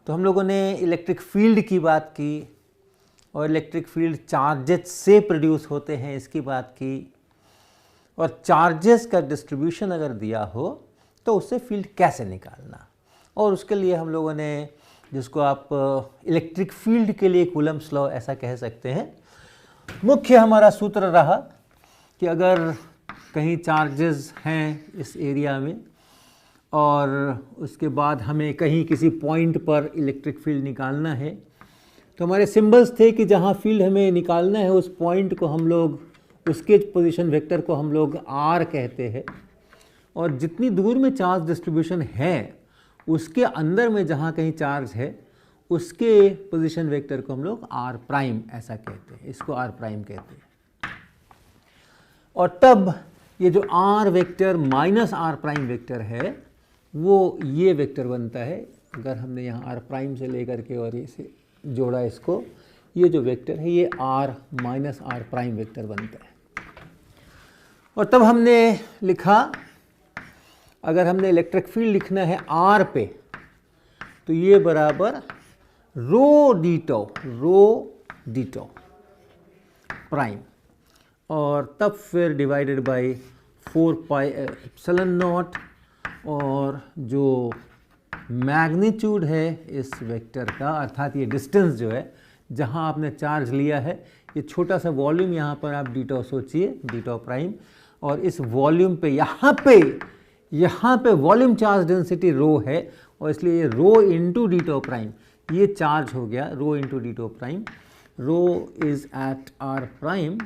तो हम लोगों ने इलेक्ट्रिक फील्ड की बात की और इलेक्ट्रिक फील्ड चार्जेस से प्रोड्यूस होते हैं इसकी बात की, और चार्जेस का डिस्ट्रीब्यूशन अगर दिया हो तो उससे फील्ड कैसे निकालना, और उसके लिए हम लोगों ने, जिसको आप इलेक्ट्रिक फील्ड के लिए कूलम्स लॉ ऐसा कह सकते हैं, मुख्य हमारा सूत्र रहा कि अगर कहीं चार्जेस हैं इस एरिया में और उसके बाद हमें कहीं किसी पॉइंट पर इलेक्ट्रिक फील्ड निकालना है, तो हमारे सिंबल्स थे कि जहाँ फील्ड हमें निकालना है उस पॉइंट को हम लोग, उसके पोजीशन वेक्टर को हम लोग आर कहते हैं, और जितनी दूर में चार्ज डिस्ट्रीब्यूशन है उसके अंदर में जहाँ कहीं चार्ज है उसके पोजीशन वेक्टर को हम लोग आर प्राइम ऐसा कहते हैं, इसको आर प्राइम कहते हैं। और तब ये जो r vector minus r prime vector है वो ये वेक्टर बनता है, अगर हमने यहाँ आर प्राइम से लेकर के और इसे जोड़ा इसको, ये जो वेक्टर है ये r minus r prime vector बनता है। और तब हमने लिखा, अगर हमने इलेक्ट्रिक फील्ड लिखना है आर पे तो ये बराबर रो डीटो प्राइम, और तब फिर divided by 4 pi epsilon naught, और जो मैग्नीट्यूड है इस वेक्टर का, अर्थात ये डिस्टेंस जो है जहाँ आपने चार्ज लिया है, ये छोटा सा वॉल्यूम यहाँ पर आप डीटो सोचिए, डीटो प्राइम, और इस वॉल्यूम पे यहाँ पे वॉल्यूम चार्ज डेंसिटी रो है, और इसलिए ये रो इंटू डीटो प्राइम, ये चार्ज हो गया rho into d tau prime. Rho is at r prime,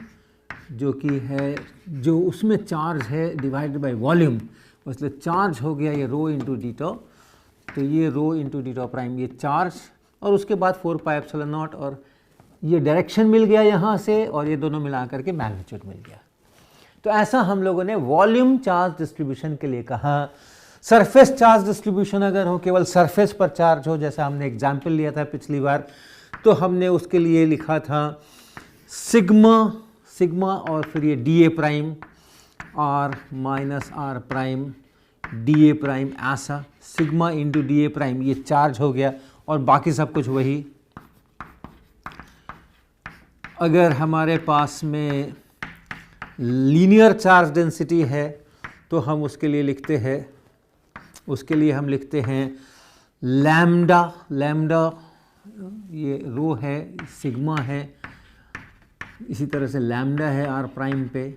जो कि है, जो उसमें चार्ज है डिवाइडेड बाय वॉल्यूम, इसलिए चार्ज हो गया ये रो इंटू डीटो, तो ये रो इंटू डीटो प्राइम ये चार्ज, और उसके बाद 4 पाई एप्सिलॉन नॉट, और ये डायरेक्शन मिल गया यहाँ से, और ये दोनों मिला करके मैग्नीट्यूड मिल गया। तो ऐसा हम लोगों ने वॉल्यूम चार्ज डिस्ट्रीब्यूशन के लिए कहा। सरफेस चार्ज डिस्ट्रीब्यूशन अगर हो, केवल सरफेस पर चार्ज हो, जैसा हमने एग्जाम्पल लिया था पिछली बार, तो हमने उसके लिए लिखा था सिग्मा और फिर ये d a prime r minus r prime d a prime, ऐसा sigma into d a prime, ये चार्ज हो गया, और बाकी सब कुछ वही। अगर हमारे पास में लीनियर चार्ज डेंसिटी है तो हम उसके लिए लिखते हैं, उसके लिए हम लिखते हैं लैम्डा, ये रो है, सिग्मा है, इसी तरह से लैम्डा है आर प्राइम पे,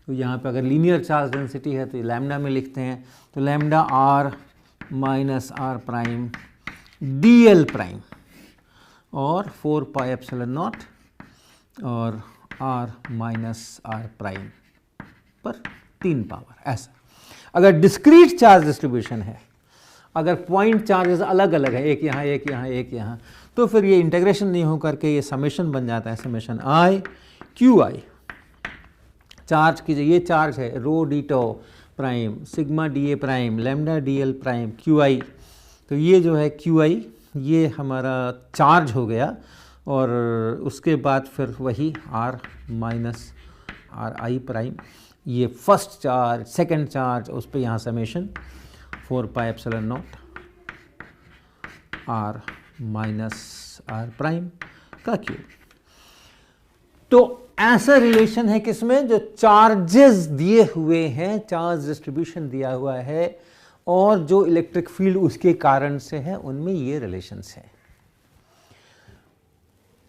तो यहाँ पे अगर लीनियर चार्ज डेंसिटी है तो ये लैम्डा में लिखते हैं, तो lambda r minus r prime d l prime, और 4 पाई एप्सिलॉन नॉट और आर माइनस आर प्राइम पर 3 पावर, ऐसा। अगर डिस्क्रीट चार्ज डिस्ट्रीब्यूशन है, अगर पॉइंट चार्जेस अलग अलग है, एक यहाँ एक यहाँ एक यहाँ, तो फिर ये इंटीग्रेशन नहीं हो करके ये समेशन बन जाता है, summation i q i. Charge कीजिए, ये चार्ज है rho d tau prime sigma d a prime lambda d l prime q i, तो ये जो है क्यू आई ये हमारा चार्ज हो गया, और उसके बाद फिर वही r minus r i prime, ये फर्स्ट चार्ज सेकंड चार्ज, उस पर यहाँ summation 4 pi epsilon naught r minus r prime का क्यूब। तो ऐसा रिलेशन है किसमें, जो चार्जेस दिए हुए हैं, चार्ज डिस्ट्रीब्यूशन दिया हुआ है, और जो इलेक्ट्रिक फील्ड उसके कारण से है, उनमें ये रिलेशंस हैं।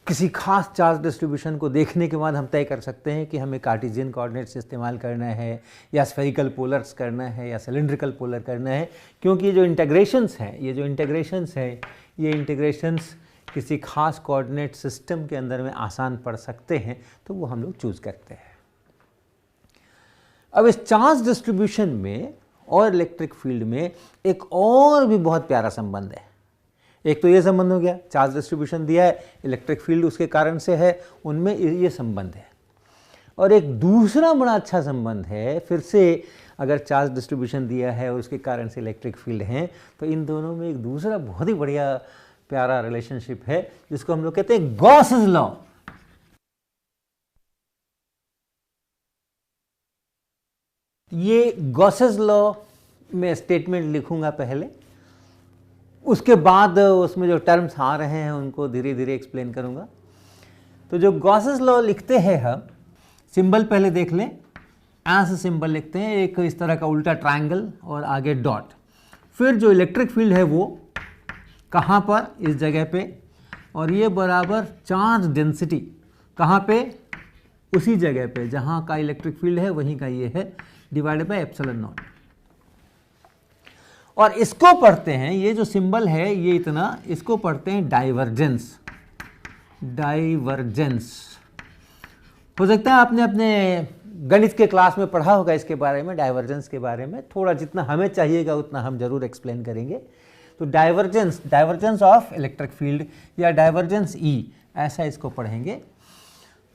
किसी खास चार्ज डिस्ट्रीब्यूशन को देखने के बाद हम तय कर सकते हैं कि हमें कार्टेशियन कोऑर्डिनेट्स इस्तेमाल करना है, या स्फेरिकल पोलर्स करना है, या सिलिंड्रिकल पोलर करना है, क्योंकि ये जो इंटीग्रेशंस हैं, ये इंटीग्रेशंस किसी खास कोऑर्डिनेट सिस्टम के अंदर में आसान पड़ सकते हैं, तो वो हम लोग चूज करते हैं। अब इस चार्ज डिस्ट्रीब्यूशन में और इलेक्ट्रिक फील्ड में एक और भी बहुत प्यारा संबंध है। एक तो ये संबंध हो गया, चार्ज डिस्ट्रीब्यूशन दिया है, इलेक्ट्रिक फील्ड उसके कारण से है, उनमें ये संबंध है। और एक दूसरा बड़ा अच्छा संबंध है, फिर से अगर चार्ज डिस्ट्रीब्यूशन दिया है और उसके कारण से इलेक्ट्रिक फील्ड हैं, तो इन दोनों में एक दूसरा बहुत ही बढ़िया प्यारा रिलेशनशिप है, जिसको हम लोग कहते हैं गॉसेस लॉ। ये गॉसेस लॉ में स्टेटमेंट लिखूंगा पहले, उसके बाद उसमें जो टर्म्स आ रहे हैं उनको धीरे धीरे एक्सप्लेन करूंगा। तो जो गॉसेस लॉ लिखते हैं हम, सिंबल पहले देख लें, ऐसे सिंबल लिखते हैं, एक इस तरह का उल्टा ट्रायंगल और आगे डॉट। फिर जो इलेक्ट्रिक फील्ड है वो कहाँ पर, इस जगह पे, और ये बराबर चार्ज डेंसिटी कहाँ पे, उसी जगह पे जहाँ का इलेक्ट्रिक फील्ड है वहीं का ये है, डिवाइडेड बाय एप्सिलॉन नॉट। और इसको पढ़ते हैं, ये जो सिंबल है ये इतना, इसको पढ़ते हैं डाइवर्जेंस। डाइवर्जेंस हो सकता है आपने अपने गणित के क्लास में पढ़ा होगा इसके बारे में, डाइवर्जेंस के बारे में थोड़ा, जितना हमें चाहिएगा उतना हम जरूर एक्सप्लेन करेंगे। तो divergence, divergence of electric field या डाइवर्जेंस ई, ऐसा इसको पढ़ेंगे।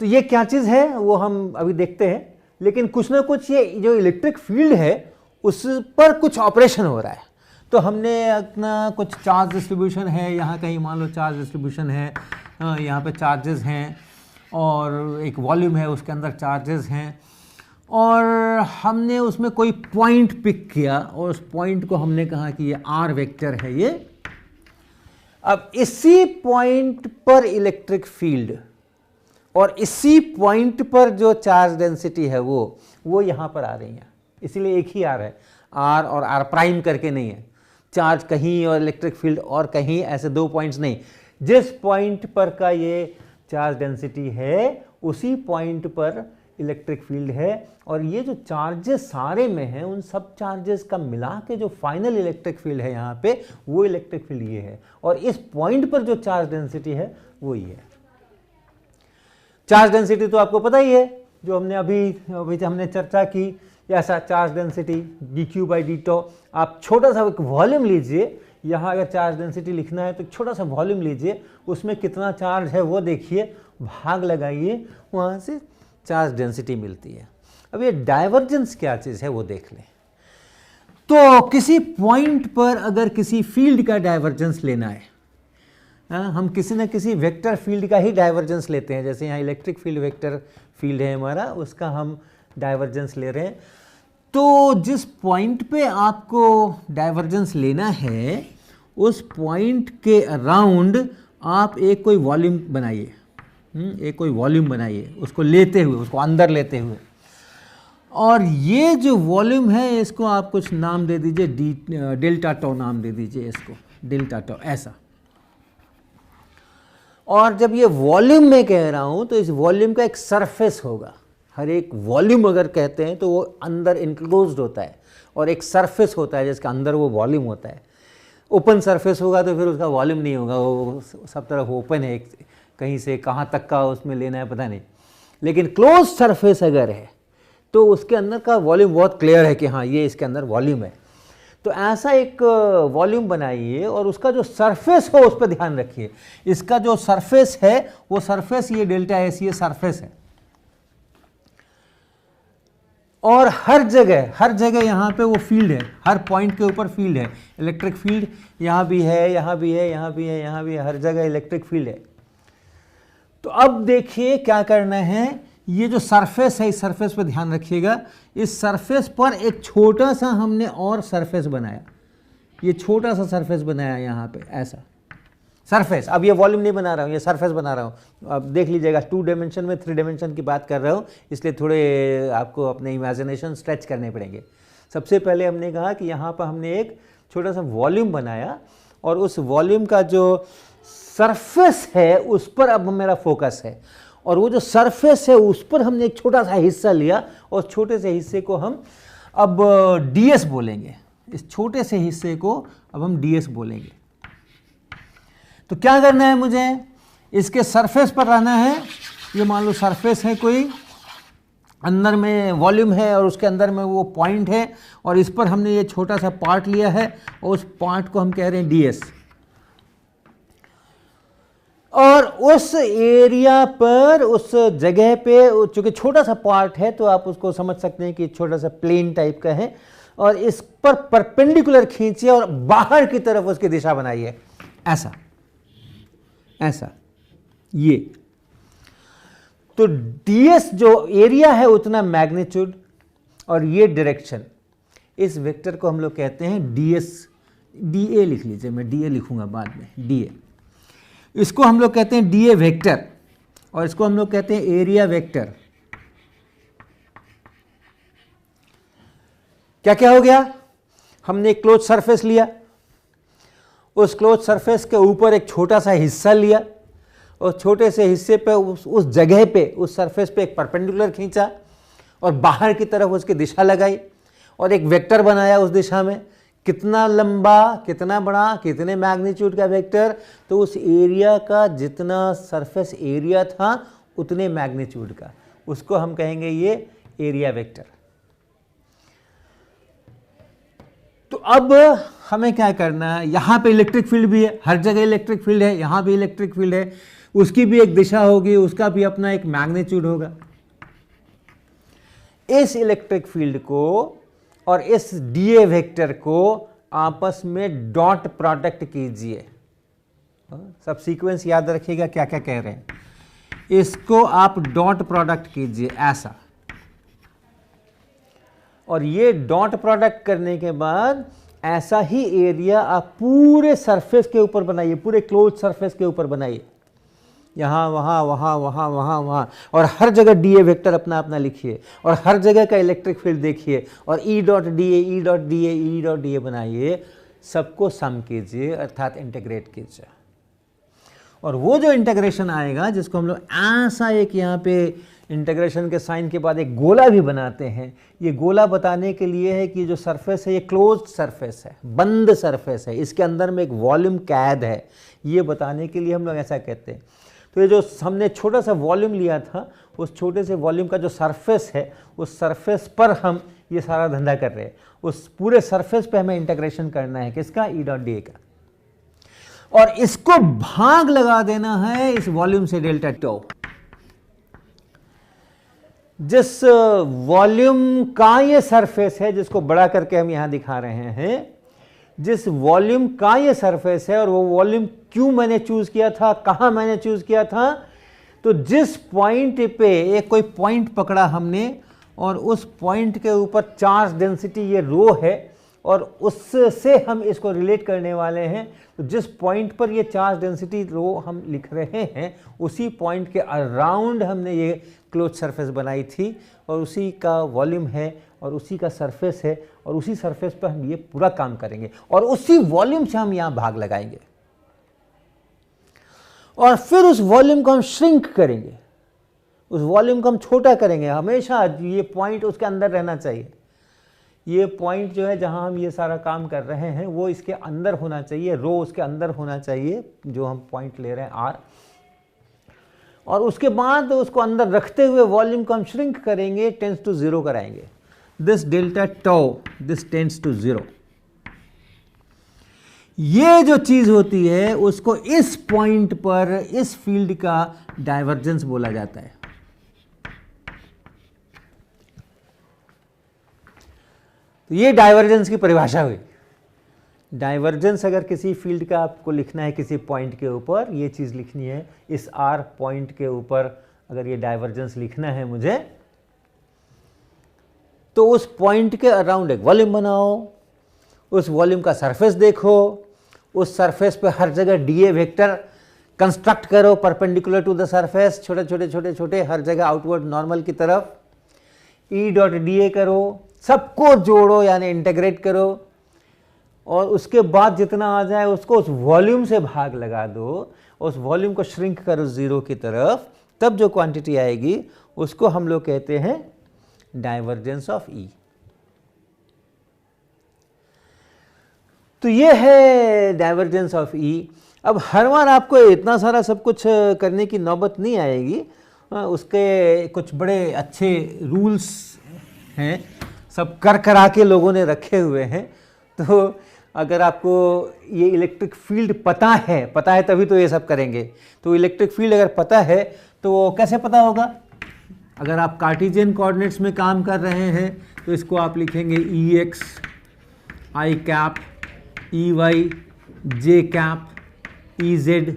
तो ये क्या चीज़ है वो हम अभी देखते हैं, लेकिन कुछ ना कुछ ये जो इलेक्ट्रिक फील्ड है उस पर कुछ ऑपरेशन हो रहा है। तो हमने अपना कुछ चार्ज डिस्ट्रीब्यूशन है, यहाँ कहीं मान लो चार्ज डिस्ट्रीब्यूशन है, यहाँ पे चार्जेस हैं, और एक वॉल्यूम है उसके अंदर चार्जेस हैं, और हमने उसमें कोई पॉइंट पिक किया और उस पॉइंट को हमने कहा कि ये आर वेक्टर है ये। अब इसी पॉइंट पर इलेक्ट्रिक फील्ड और इसी पॉइंट पर जो चार्ज डेंसिटी है वो यहाँ पर आ रही है, इसीलिए एक ही आर है, आर और आर प्राइम करके नहीं है। चार्ज कहीं और इलेक्ट्रिक फील्ड और कहीं, ऐसे दो पॉइंट्स नहीं। जिस पॉइंट पर का ये चार्ज डेंसिटी है उसी पॉइंट पर इलेक्ट्रिक फील्ड है, और ये जो चार्जेस सारे में हैं उन सब चार्जेस का मिला के जो फाइनल इलेक्ट्रिक फील्ड है यहाँ पे, वो इलेक्ट्रिक फील्ड ये है, और इस पॉइंट पर जो चार्ज डेंसिटी है वो ये है। चार्ज डेंसिटी तो आपको पता ही है, जो हमने अभी हमने चर्चा की, ऐसा charge density dq by dt। आप छोटा सा एक वॉल्यूम लीजिए, यहाँ अगर चार्ज डेंसिटी लिखना है तो छोटा सा वॉल्यूम लीजिए, उसमें कितना चार्ज है वो देखिए, भाग लगाइए, वहाँ से चार्ज डेंसिटी मिलती है। अब ये डाइवर्जेंस क्या चीज़ है वो देख लें। तो किसी पॉइंट पर अगर किसी फील्ड का डाइवर्जेंस लेना है, हम किसी न किसी वेक्टर फील्ड का ही डाइवर्जेंस लेते हैं, जैसे यहाँ इलेक्ट्रिक फील्ड वेक्टर फील्ड है हमारा, उसका हम डाइवर्जेंस ले रहे हैं। तो जिस पॉइंट पे आपको डाइवर्जेंस लेना है उस पॉइंट के अराउंड आप एक कोई वॉल्यूम बनाइए, एक कोई वॉल्यूम बनाइए, उसको लेते हुए, उसको अंदर लेते हुए, और ये जो वॉल्यूम है इसको आप कुछ नाम दे दीजिए, डेल्टा टो नाम दे दीजिए इसको, डेल्टा टो ऐसा। और जब ये वॉल्यूम में कह रहा हूँ तो इस वॉल्यूम का एक सरफेस होगा। हर एक वॉल्यूम अगर कहते हैं तो वो अंदर इंक्लोज्ड होता है, और एक सरफेस होता है जिसके अंदर वो वॉल्यूम होता है। ओपन सरफेस होगा तो फिर उसका वॉल्यूम नहीं होगा, वो सब तरफ ओपन है, कहीं से कहाँ तक का उसमें लेना है पता नहीं। लेकिन क्लोज सरफेस अगर है तो उसके अंदर का वॉल्यूम बहुत क्लियर है कि हाँ ये इसके अंदर वॉल्यूम है। तो ऐसा एक वॉल्यूम बनाइए और उसका जो सरफेस हो उस पर ध्यान रखिए। इसका जो सरफेस है वो सरफेस ये डेल्टा एस, ये सरफेस है, और हर जगह यहाँ पे वो फील्ड है, हर पॉइंट के ऊपर फील्ड है, इलेक्ट्रिक फील्ड यहाँ भी है, यहाँ भी है, यहाँ भी है, यहाँ भी है, हर जगह इलेक्ट्रिक फील्ड है। तो अब देखिए क्या करना है, ये जो सरफेस है इस सरफेस पे ध्यान रखिएगा। इस सरफेस पर एक छोटा सा हमने और सरफेस बनाया, ये छोटा सा सरफेस बनाया यहाँ पे ऐसा सरफेस। अब ये वॉल्यूम नहीं बना रहा हूँ, ये सरफेस बना रहा हूँ। अब देख लीजिएगा 2 डायमेंशन में 3 डायमेंशन की बात कर रहा हूँ, इसलिए थोड़े आपको अपने इमेजिनेशन स्ट्रेच करने पड़ेंगे। सबसे पहले हमने कहा कि यहाँ पर हमने एक छोटा सा वॉल्यूम बनाया, और उस वॉल्यूम का जो सरफेस है उस पर अब मेरा फोकस है, और वो जो सरफेस है उस पर हमने एक छोटा सा हिस्सा लिया, और छोटे से हिस्से को हम अब ds बोलेंगे। इस छोटे से हिस्से को अब हम ds बोलेंगे। तो क्या करना है मुझे, इसके सरफेस पर रहना है। ये मान लो सरफेस है कोई, अंदर में वॉल्यूम है और उसके अंदर में वो पॉइंट है, और इस पर हमने ये छोटा सा पार्ट लिया है और उस पार्ट को हम कह रहे हैं ds। और उस एरिया पर, उस जगह पे, चूंकि छोटा सा पार्ट है तो आप उसको समझ सकते हैं कि छोटा सा प्लेन टाइप का है, और इस पर परपेंडिकुलर खींचिए और बाहर की तरफ उसकी दिशा बनाइए, ऐसा ऐसा ये। तो ds जो एरिया है उतना मैग्नीट्यूड, और ये डायरेक्शन, इस वेक्टर को हम लोग कहते हैं ds dA लिख लीजिए, मैं dA लिखूंगा बाद में, dA। इसको हम लोग कहते हैं dA वेक्टर और इसको हम लोग कहते हैं एरिया वेक्टर। क्या क्या हो गया, हमने एक क्लोज सरफेस लिया, उस क्लोज सरफेस के ऊपर एक छोटा सा हिस्सा लिया और छोटे से हिस्से पे उस जगह पे, उस सरफेस पे एक परपेंडिकुलर खींचा और बाहर की तरफ उसकी दिशा लगाई और एक वेक्टर बनाया उस दिशा में। कितना लंबा, कितना बड़ा, कितने मैग्नीट्यूड का वेक्टर, तो उस एरिया का जितना सरफेस एरिया था उतने मैग्नीट्यूड का, उसको हम कहेंगे ये एरिया वेक्टर। तो अब हमें क्या करना है, यहां पे इलेक्ट्रिक फील्ड भी है, हर जगह इलेक्ट्रिक फील्ड है, यहां भी इलेक्ट्रिक फील्ड है, उसकी भी एक दिशा होगी, उसका भी अपना एक मैग्नीट्यूड होगा। इस इलेक्ट्रिक फील्ड को और इस डीए वेक्टर को आपस में डॉट प्रोडक्ट कीजिए। सब सीक्वेंस याद रखिएगा क्या क्या कह रहे हैं। इसको आप डॉट प्रोडक्ट कीजिए ऐसा, और ये डॉट प्रोडक्ट करने के बाद ऐसा ही एरिया आप पूरे सरफेस के ऊपर बनाइए, पूरे क्लोज सरफेस के ऊपर बनाइए, यहाँ वहाँ वहाँ वहाँ वहाँ वहाँ, और हर जगह डीए वेक्टर अपना अपना लिखिए और हर जगह का इलेक्ट्रिक फील्ड देखिए और E dot D A, E dot D A, E dot D A बनाइए। सबको सम कीजिए अर्थात इंटीग्रेट कीजिए, और वो जो इंटीग्रेशन आएगा जिसको हम लोग ऐसा एक यहाँ पे इंटीग्रेशन के साइन के बाद एक गोला भी बनाते हैं। ये गोला बताने के लिए है कि जो सरफेस है ये क्लोज सरफेस है, बंद सरफेस है, इसके अंदर में एक वॉल्यूम कैद है, ये बताने के लिए हम लोग ऐसा कहते हैं। तो ये जो हमने छोटा सा वॉल्यूम लिया था, उस छोटे से वॉल्यूम का जो सरफेस है, उस सरफेस पर हम ये सारा धंधा कर रहे हैं। उस पूरे सरफेस पे हमें इंटीग्रेशन करना है, किसका, ई डॉट डी ए का, और इसको भाग लगा देना है इस वॉल्यूम से, डेल्टा टो। जिस वॉल्यूम का ये सरफेस है, जिसको बड़ा करके हम यहां दिखा रहे हैं, जिस वॉल्यूम का ये सरफेस है, और वो वॉल्यूम क्यों मैंने चूज किया था, कहां मैंने चूज किया था, तो जिस पॉइंट पे एक कोई पॉइंट पकड़ा हमने और उस पॉइंट के ऊपर चार्ज डेंसिटी ये रो है और उससे हम इसको रिलेट करने वाले हैं। तो जिस पॉइंट पर ये चार्ज डेंसिटी रो हम लिख रहे हैं, उसी पॉइंट के अराउंड हमने ये क्लोज सरफेस बनाई थी और उसी का वॉल्यूम है और उसी का सरफेस है और उसी सरफेस पर हम ये पूरा काम करेंगे और उसी वॉल्यूम से हम यहां भाग लगाएंगे और फिर उस वॉल्यूम को हम श्रिंक करेंगे, उस वॉल्यूम को हम छोटा करेंगे। हमेशा ये पॉइंट उसके अंदर रहना चाहिए। ये पॉइंट जो है जहां हम ये सारा काम कर रहे हैं वो इसके अंदर होना चाहिए, रो उसके अंदर होना चाहिए जो हम पॉइंट ले रहे हैं आर, और उसके बाद उसको अंदर रखते हुए वॉल्यूम को हम श्रिंक करेंगे, टेंस टू 0 कराएंगे। This delta tau, this tends to 0। ये जो चीज होती है उसको इस पॉइंट पर इस फील्ड का डाइवर्जेंस बोला जाता है। तो ये डाइवर्जेंस की परिभाषा हुई। डाइवर्जेंस अगर किसी फील्ड का आपको लिखना है किसी पॉइंट के ऊपर, ये चीज लिखनी है, इस आर पॉइंट के ऊपर अगर ये डाइवर्जेंस लिखना है मुझे, तो उस पॉइंट के अराउंड एक वॉल्यूम बनाओ, उस वॉल्यूम का सरफेस देखो, उस सरफेस पे हर जगह डीए वेक्टर कंस्ट्रक्ट करो परपेंडिकुलर टू द सरफेस, छोटे छोटे छोटे छोटे हर जगह आउटवर्ड नॉर्मल की तरफ, ई डॉट डी ए करो, सबको जोड़ो यानी इंटीग्रेट करो, और उसके बाद जितना आ जाए उसको उस वॉल्यूम से भाग लगा दो, उस वॉल्यूम को श्रिंक करो 0 की तरफ, तब जो क्वांटिटी आएगी उसको हम लोग कहते हैं डाइवर्जेंस ऑफ ई। तो ये है डाइवर्जेंस ऑफ ई। अब हर बार आपको इतना सारा सब कुछ करने की नौबत नहीं आएगी, उसके कुछ बड़े अच्छे रूल्स हैं, सब कर करा के लोगों ने रखे हुए हैं। तो अगर आपको ये इलेक्ट्रिक फील्ड पता है तभी तो ये सब करेंगे। तो इलेक्ट्रिक फील्ड अगर पता है तो वो कैसे पता होगा? अगर आप कार्टेशियन कोऑर्डिनेट्स में काम कर रहे हैं तो इसको आप लिखेंगे ई एक्स आई कैप, ई वाई जे कैप, ई जेड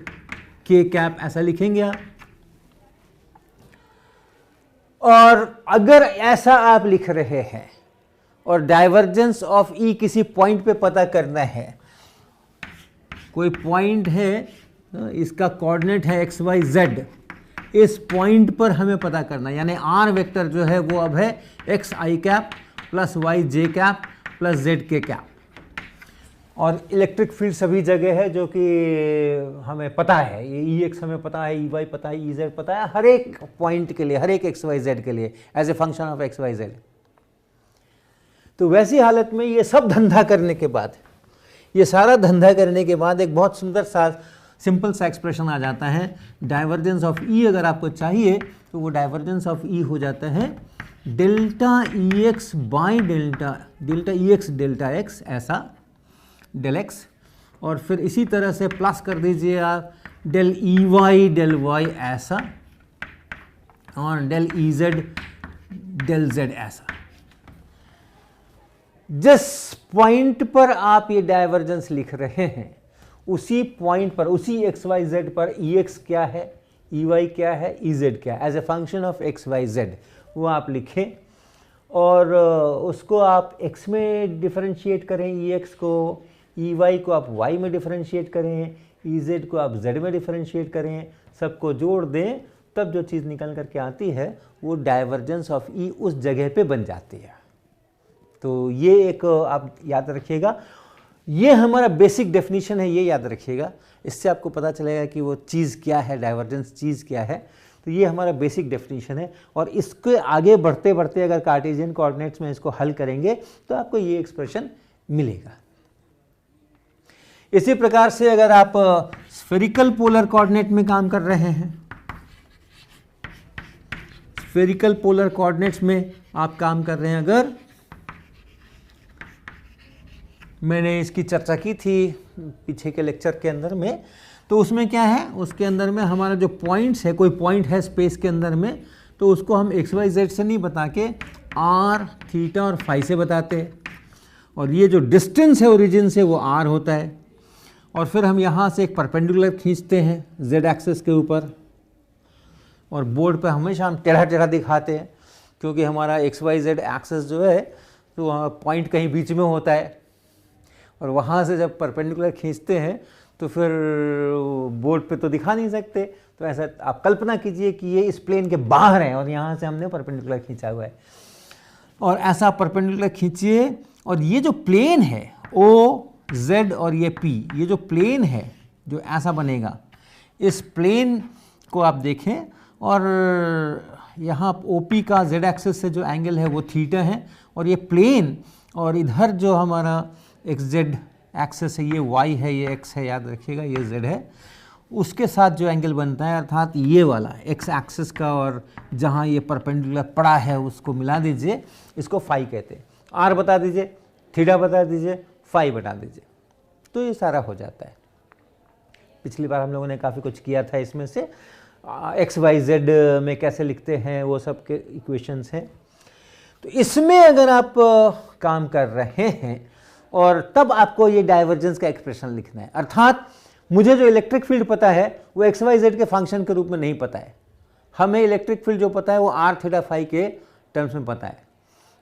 के कैप, ऐसा लिखेंगे आप। और अगर ऐसा आप लिख रहे हैं और डाइवर्जेंस ऑफ ई किसी पॉइंट पे पता करना है, कोई पॉइंट है, इसका कोऑर्डिनेट है एक्स वाई जेड, इस पॉइंट पर हमें पता करना, यानी आर वेक्टर जो है वो अब है एक्स आई कैप प्लस वाई जे कैप प्लस जेड के कैप। और इलेक्ट्रिक फील्ड सभी जगह है जो कि हमें पता है, ये ई एक्स हमें पता है, ई वाई पता है, ई जेड पता है, हर एक पॉइंट के लिए, हर एक एक्स वाई जेड के लिए as a function of x y z. तो वैसी हालत में ये सब धंधा करने के बाद, ये सारा धंधा करने के बाद एक बहुत सुंदर सा सिंपल सा एक्सप्रेशन आ जाता है, डाइवर्जेंस ऑफ ई अगर आपको चाहिए तो वो डाइवर्जेंस ऑफ ई हो जाता है delta E x by delta E x delta x, ऐसा डेल एक्स, और फिर इसी तरह से प्लस कर दीजिए आप डेल ई वाई ऐसा, और del E z del z ऐसा। जिस पॉइंट पर आप ये डाइवर्जेंस लिख रहे हैं उसी पॉइंट पर, उसी एक्स वाई जेड पर ई एक्स क्या है, ई वाई क्या है, ई जेड क्या है, as a function of x y z वो आप लिखें, और उसको आप एक्स में डिफरेंशिएट करें, ई एक्स को, ई वाई को आप वाई में डिफरेंशिएट करें, ई जेड को आप जेड में डिफरेंशिएट करें, सबको जोड़ दें, तब जो चीज़ निकल करके आती है वो डाइवर्जेंस ऑफ ई उस जगह पे बन जाती है। तो ये एक आप याद रखिएगा, ये हमारा बेसिक डेफिनेशन है, ये याद रखिएगा, इससे आपको पता चलेगा कि वो चीज़ क्या है, डाइवर्जेंस चीज़ क्या है। तो ये हमारा बेसिक डेफिनेशन है, और इसके आगे बढ़ते बढ़ते अगर कार्टेशियन कोऑर्डिनेट्स में इसको हल करेंगे तो आपको ये एक्सप्रेशन मिलेगा। इसी प्रकार से अगर आप स्फेरिकल पोलर कोऑर्डिनेट में काम कर रहे हैं, स्फेरिकल पोलर कोऑर्डिनेट्स में आप काम कर रहे हैं, अगर मैंने इसकी चर्चा की थी पीछे के लेक्चर के अंदर में, तो उसमें क्या है, उसके अंदर में हमारा जो पॉइंट्स है, कोई पॉइंट है स्पेस के अंदर में, तो उसको हम एक्स वाई जेड से नहीं बता के आर थीटा और फाई से बताते हैं, और ये जो डिस्टेंस है ओरिजिन से वो आर होता है, और फिर हम यहाँ से एक परपेंडिकुलर खींचते हैं जेड एक्सिस के ऊपर, और बोर्ड पे हमेशा हम टेढ़ा टेढ़ा दिखाते हैं क्योंकि हमारा एक्स वाई जेड एक्सिस जो है तो पॉइंट कहीं बीच में होता है, और वहाँ से जब परपेंडिकुलर खींचते हैं तो फिर बोर्ड पे तो दिखा नहीं सकते, तो ऐसा आप कल्पना कीजिए कि ये इस प्लेन के बाहर है और यहाँ से हमने परपेंडिकुलर खींचा हुआ है, और ऐसा परपेंडिकुलर खींचिए, और ये जो प्लेन है ओ जेड और ये पी, ये जो प्लेन है जो ऐसा बनेगा, इस प्लेन को आप देखें, और यहाँ ओपी का जेड एक्सिस से जो एंगल है वो थीटा है, और ये प्लेन, और इधर जो हमारा एक्स जेड एक्सिस है ये वाई है, ये एक्स है, याद रखिएगा ये जेड है, उसके साथ जो एंगल बनता है अर्थात ये वाला एक्स एक्सिस का, और जहाँ ये परपेंडिकुलर पड़ा है उसको मिला दीजिए, इसको फाई कहते हैं। आर बता दीजिए, थीटा बता दीजिए, फाई बता दीजिए, तो ये सारा हो जाता है। पिछली बार हम लोगों ने काफ़ी कुछ किया था इसमें से, एक्स वाई जेड में कैसे लिखते हैं वो सब के इक्वेशंस हैं। तो इसमें अगर आप काम कर रहे हैं और तब आपको ये डाइवर्जेंस का एक्सप्रेशन लिखना है, अर्थात मुझे जो इलेक्ट्रिक फील्ड पता है वो एक्स वाई जेड के फंक्शन के रूप में नहीं पता है, हमें इलेक्ट्रिक फील्ड जो पता है वो आर थीटा फाई के टर्म्स में पता है,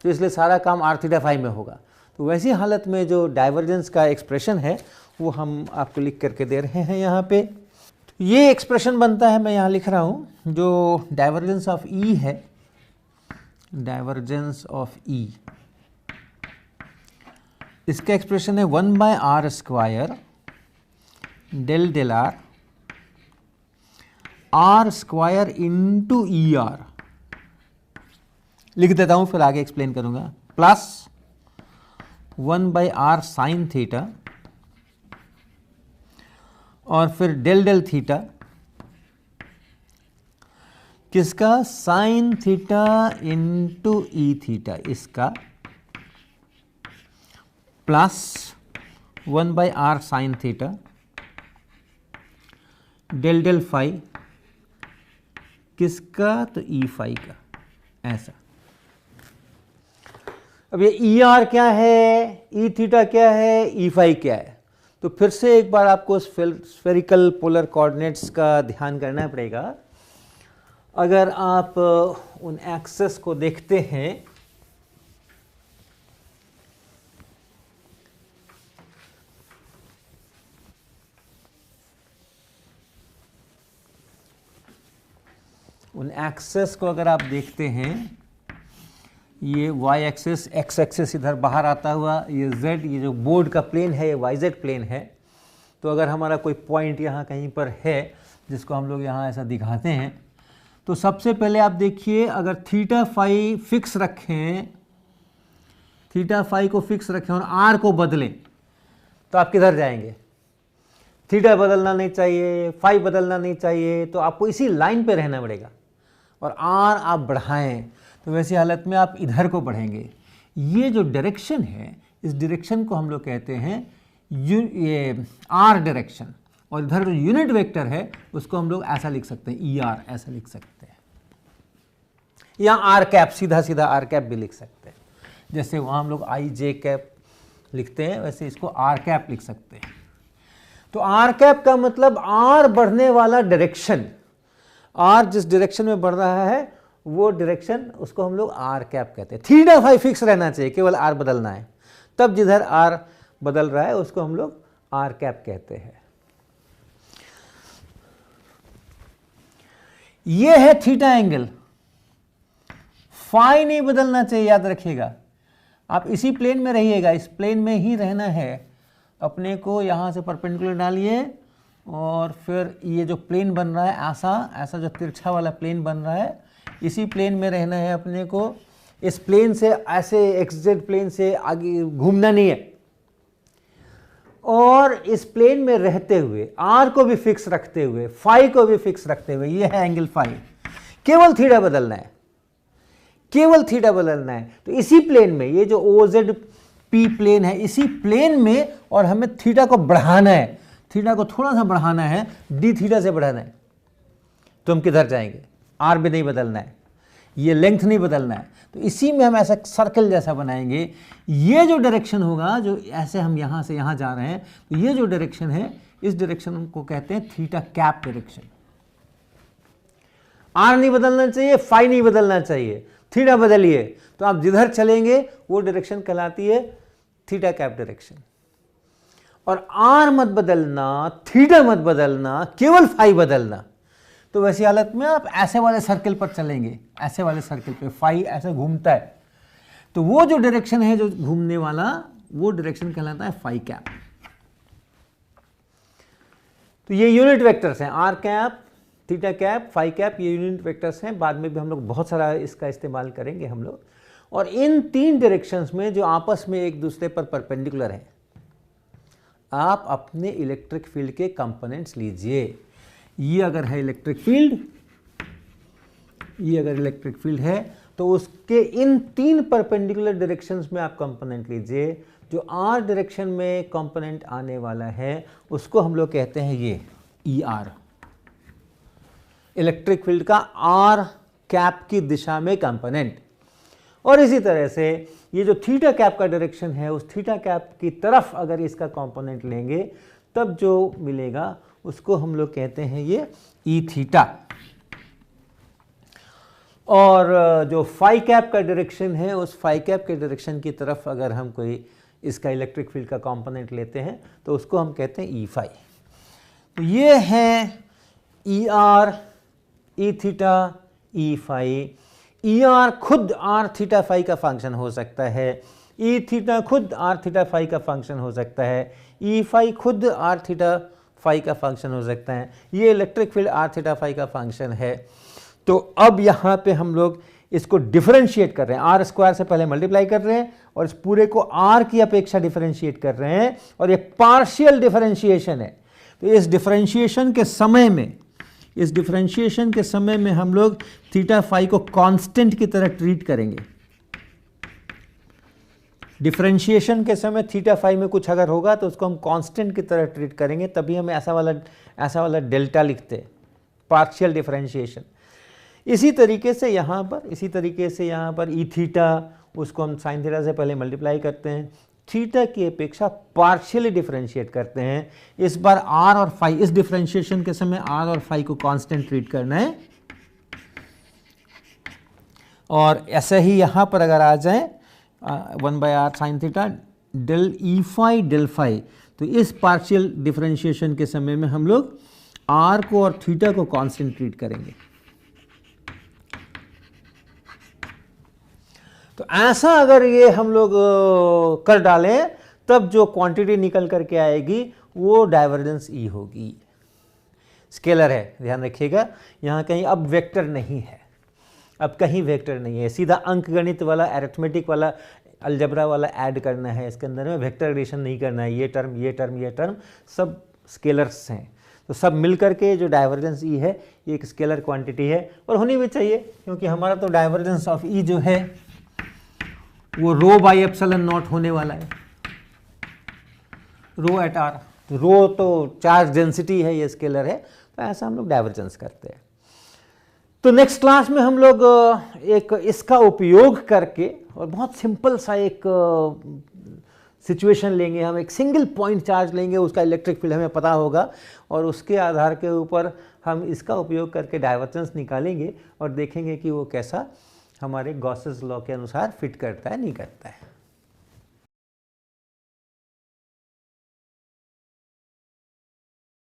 तो इसलिए सारा काम आर थीटा फाई में होगा। तो वैसी हालत में जो डाइवर्जेंस का एक्सप्रेशन है वो हम आपको लिख करके दे रहे हैं यहाँ पे। ये एक्सप्रेशन बनता है, मैं यहाँ लिख रहा हूँ, जो डाइवर्जेंस ऑफ ई है, डाइवर्जेंस ऑफ ई, इसका एक्सप्रेशन है 1/r square del del r square into E r, लिख देता हूँ फिर आगे एक्सप्लेन करूँगा, प्लस 1/r साइन थीटा, और फिर डेल डेल थीटा, किसका, sine theta into e theta, इसका, plus 1/r sine theta del del phi, किसका, तो ई फाई का, ऐसा। अब ये ई आर क्या है, ई थीटा क्या है, ई फाई क्या है, तो फिर से एक बार आपको स्फेरिकल पोलर कोऑर्डिनेट्स का ध्यान करना पड़ेगा। अगर आप उन एक्सेस को देखते हैं, उन एक्सेस को अगर आप देखते हैं, ये y एक्सेस, x एक्सेस इधर बाहर आता हुआ, ये z, ये जो बोर्ड का प्लेन है ये yz प्लेन है। तो अगर हमारा कोई पॉइंट यहाँ कहीं पर है जिसको हम लोग यहाँ ऐसा दिखाते हैं, तो सबसे पहले आप देखिए अगर थीटा फाई फिक्स रखें, थीटा फाई को फिक्स रखें और r को बदलें तो आप किधर जाएंगे? थीटा बदलना नहीं चाहिए, फाई बदलना नहीं चाहिए, तो आपको इसी लाइन पे रहना पड़ेगा। और r आप बढ़ाएं तो वैसी हालत में आप इधर को बढ़ेंगे। ये जो डायरेक्शन है, इस डायरेक्शन को हम लोग कहते हैं ये r डायरेक्शन, और इधर जो यूनिट वेक्टर है उसको हम लोग ऐसा लिख सकते हैं, ER ऐसा लिख सकते हैं, या r कैप, सीधा सीधा r कैप भी लिख सकते हैं। जैसे वहाँ हम लोग IJ कैप लिखते हैं वैसे इसको r कैप लिख सकते हैं। तो r कैप का मतलब r बढ़ने वाला डायरेक्शन, r जिस डायरेक्शन में बढ़ रहा है वो डायरेक्शन, उसको हम लोग r कैप कहते हैं। थीटा फाई फिक्स रहना चाहिए, केवल r बदलना है, तब जिधर r बदल रहा है उसको हम लोग r कैप कहते हैं। ये है थीटा एंगल, फाई नहीं बदलना चाहिए, याद रखिएगा। आप इसी प्लेन में रहिएगा, इस प्लेन में ही रहना है अपने को। यहाँ से परपेंडिकुलर डालिए और फिर ये जो प्लेन बन रहा है ऐसा जो तिरछा वाला प्लेन बन रहा है, इसी प्लेन में रहना है अपने को। इस प्लेन से ऐसे XZ प्लेन से आगे घूमना नहीं है, और इस प्लेन में रहते हुए r को भी फिक्स रखते हुए, फाई को भी फिक्स रखते हुए, ये है एंगल फाई। केवल थीटा बदलना है, केवल थीटा बदलना है। तो इसी प्लेन में, ये जो OZP प्लेन है, इसी प्लेन में, और हमें थीटा को बढ़ाना है, थीटा को थोड़ा सा बढ़ाना है, d थीटा से बढ़ाना है। तो हम किधर जाएंगे? r भी नहीं बदलना है, ये लेंथ नहीं बदलना है। तो इसी में हम ऐसा सर्कल जैसा बनाएंगे। ये जो डायरेक्शन होगा, जो ऐसे हम यहाँ से यहाँ जा रहे हैं, तो ये जो डायरेक्शन है, इस डायरेक्शन को कहते हैं थीटा कैप डायरेक्शन। r नहीं बदलना चाहिए, फाई नहीं बदलना चाहिए, थीटा बदलिए तो आप जिधर चलेंगे वो डायरेक्शन कहलाती है थीटा कैप डायरेक्शन। और r मत बदलना, थीटा मत बदलना, केवल फाई बदलना। तो वैसी हालत में आप ऐसे वाले सर्कल पर चलेंगे, ऐसे वाले सर्कल पे फाई ऐसे घूमता है, तो वो जो डायरेक्शन है जो घूमने वाला, वो डायरेक्शन कहलाता है फाई कैप। तो ये यूनिट वेक्टर्स हैं, r cap, theta cap, phi cap, ये यूनिट वेक्टर्स हैं। बाद में भी हम लोग बहुत सारा इसका इस्तेमाल करेंगे हम लोग। और इन तीन डायरेक्शंस में जो आपस में एक दूसरे पर परपेंडिकुलर हैं, आप अपने इलेक्ट्रिक फील्ड के कंपोनेंट्स लीजिए। ये अगर है इलेक्ट्रिक फील्ड, ये अगर इलेक्ट्रिक फील्ड है, तो उसके इन तीन परपेंडिकुलर डायरेक्शंस में आप कंपोनेंट लीजिए। जो r डायरेक्शन में कंपोनेंट आने वाला है उसको हम लोग कहते हैं ये ER, इलेक्ट्रिक फील्ड का r कैप की दिशा में कंपोनेंट। और इसी तरह से ये जो थीटा कैप का डायरेक्शन है, उस थीटा कैप की तरफ अगर इसका कंपोनेंट लेंगे तब जो मिलेगा उसको हम लोग कहते हैं ये ई थीटा। और जो फाई कैप का डायरेक्शन है, उस फाई कैप के डायरेक्शन की तरफ अगर हम कोई इसका इलेक्ट्रिक फील्ड का कंपोनेंट लेते हैं तो उसको हम कहते हैं ई फाई। तो ये है E r, E theta, E phi. E r खुद आर थीटा फाई का फंक्शन हो सकता है, ई थीटा खुद आर थीटा फाई का फंक्शन हो सकता है, ई फाई खुद आर थीटा फाई का फंक्शन हो सकता है। ये electric field r theta phi का फंक्शन है। तो अब यहाँ पे हम लोग इसको डिफरेंशिएट कर रहे हैं, आर स्क्वायर से पहले मल्टीप्लाई कर रहे हैं और इस पूरे को आर की अपेक्षा डिफरेंशिएट कर रहे हैं, और ये पार्शियल डिफरेंशिएशन है। तो इस डिफरेंशिएशन के समय में, इस डिफरेंशिएशन के समय में हम लोग थीटा फाई को कांस्टेंट की तरह ट्रीट करेंगे। डिफरेंशिएशन के समय थीटा फाई में कुछ अगर होगा तो उसको हम कांस्टेंट की तरह ट्रीट करेंगे, तभी हम ऐसा वाला डेल्टा लिखते हैं, पार्शियल डिफरेंशिएशन। इसी तरीके से यहाँ पर ई थीटा, उसको हम साइन थीटा से पहले मल्टीप्लाई करते हैं, थीटा की अपेक्षा पार्शियली डिफरेंशिएट करते हैं। इस बार आर और फाई, इस डिफरेंशिएशन के समय आर और फाई को कांस्टेंट ट्रीट करना है। और ऐसे ही यहाँ पर अगर आ जाए 1/r sine theta del E phi del phi, तो इस पार्शियल डिफरेंशिएशन के समय में हम लोग आर को और थीटा को कांस्टेंट ट्रीट करेंगे। तो ऐसा अगर ये हम लोग कर डालें तब जो क्वांटिटी निकल करके आएगी वो डाइवर्जेंस ई होगी। स्केलर है, ध्यान रखिएगा, यहाँ कहीं अब वेक्टर नहीं है, अब कहीं वेक्टर नहीं है, सीधा अंकगणित वाला, अरिथमेटिक वाला, अलजबरा वाला ऐड करना है इसके अंदर में, वेक्टर एडिशन नहीं करना है। ये टर्म ये टर्म ये टर्म सब स्केलर्स हैं, तो सब मिल करके जो डाइवर्जेंस ई है ये एक स्केलर क्वांटिटी है और होनी भी चाहिए, क्योंकि हमारा तो डाइवर्जेंस ऑफ ई जो है वो रो बाई एप्सिलॉन नॉट होने वाला है, रो एट आर। तो रो तो चार्ज डेंसिटी है, ये स्केलर है, तो ऐसा हम लोग डाइवर्जेंस करते हैं। तो नेक्स्ट क्लास में हम लोग एक इसका उपयोग करके और बहुत सिंपल सा एक सिचुएशन लेंगे, हम एक सिंगल पॉइंट चार्ज लेंगे, उसका इलेक्ट्रिक फील्ड हमें पता होगा और उसके आधार के ऊपर हम इसका उपयोग करके डाइवर्जेंस निकालेंगे और देखेंगे कि वो कैसा हमारे गॉसेस लॉ के अनुसार फिट करता है नहीं करता है।